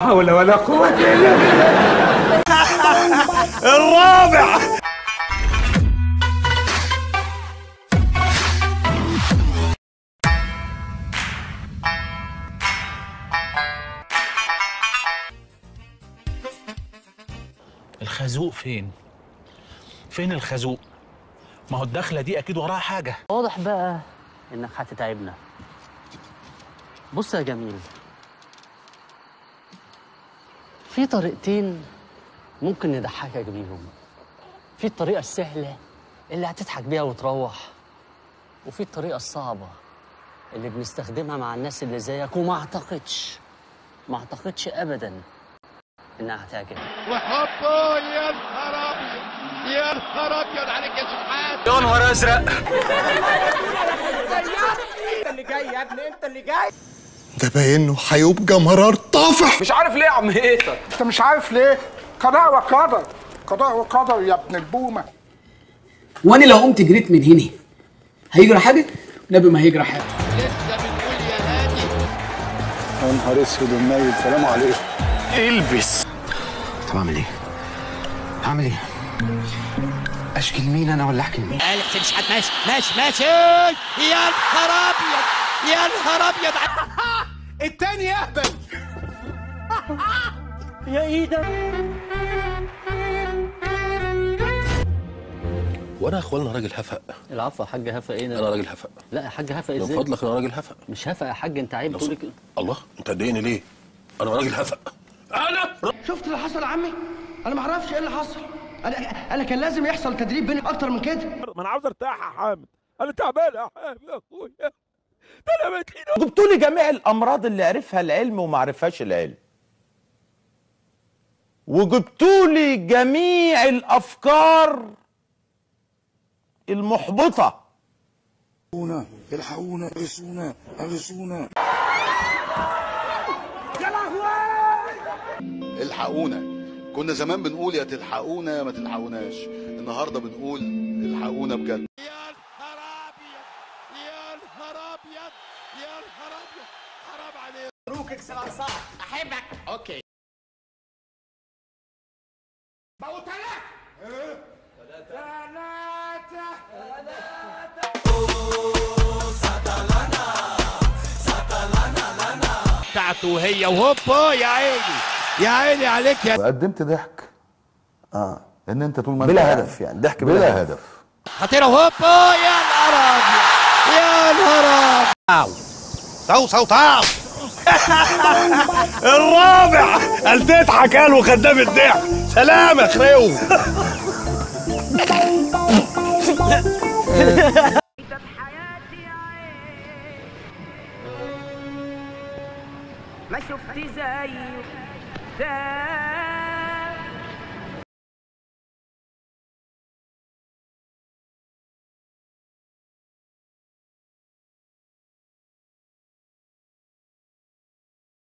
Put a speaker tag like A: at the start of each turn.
A: حول ولا قوة إلا بالله. الرابع.
B: الخازوق فين؟ فين الخازوق؟ ما هو الدخلة دي أكيد وراها حاجة.
C: واضح بقى إنك هتتعبنا. بص يا جميل، في طريقتين ممكن نضحكك بيهم. في الطريقة السهلة اللي هتضحك بيها وتروح، وفي الطريقة الصعبة اللي بنستخدمها مع الناس اللي زيك، وما اعتقدش أبداً إنها هتعجبك.
D: وحطه يا نهار أبيض، يا نهار أبيض عليك يا شحات،
B: يا نهار أزرق.
A: أنت اللي جاي يا ابني، أنت اللي جاي.
E: ده باين انه هيبقى مرار طافح.
A: مش عارف ليه يا عم هيثم. أنت مش عارف ليه؟ قضاء وقدر، قضاء وقدر يا ابن البومة.
F: وانا لو قمت جريت من هنا هيجرى حاجه؟ نبي ما هيجرى حاجه.
D: لسه بنقول يا هادي.
E: يا نهار اسود ومنيل، سلام عليكم.
B: البس.
G: طب اعمل ايه؟ هعمل ايه؟ اشكي لمين انا ولا احكي لمين؟
D: قال حسين شحات ماشي يا نهار أبيض، يا نهار أبيض. التاني يهبل.
C: يا إيدك.
H: وانا يا اخوانا راجل هفق.
C: العفو يا حاج هفا. ايه ده؟
H: انا راجل هفق.
C: لا يا حاج هفا
H: من
C: ازاي؟
H: فضلك انا راجل هفق.
C: مش هفا يا حاج، انت عيب تقول كده.
H: الله، انت تضايقني ليه؟ انا راجل هفق.
I: شفت اللي حصل يا عمي؟ انا ما اعرفش ايه اللي حصل. انا كان لازم يحصل تدريب بيني اكتر من كده.
A: ما أنا عاوز أرتاح يا حامد، أنا تعبان يا حامد يا أخويا. ده أنا متين.
J: جبتوا لي جميع الامراض اللي عرفها العلم وما عرفهاش العلم، وجبتوا لي جميع الافكار المحبطه.
E: الحقونا اغثونا اغثونا.
A: يا لهوي.
K: الحقونا. كنا زمان بنقول يا تلحقونا يا ما تلحقوناش، النهارده بنقول الحقونا بجد.
D: يا نهار أبيض، يا نهار أبيض، يا نهار أبيض، حرام عليك.
A: مبروك اكسر على صاحبك.
D: أحبك. أوكي.
A: بقوا ثلاثة.
D: بتاعته وهي وهوبا. يا عيني يا عيني عليك يا.
E: قدمت ضحك. ان انت طول ما
G: بلا هدف، يعني ضحك
E: بلا هدف.
D: خطيرة وهوبا. يا نهار أبيض، يا نهار أبيض.
A: صو. الرابع. قال تضحك قال وخدام الضحك. سلام يا خريو.
L: ما شفت زيه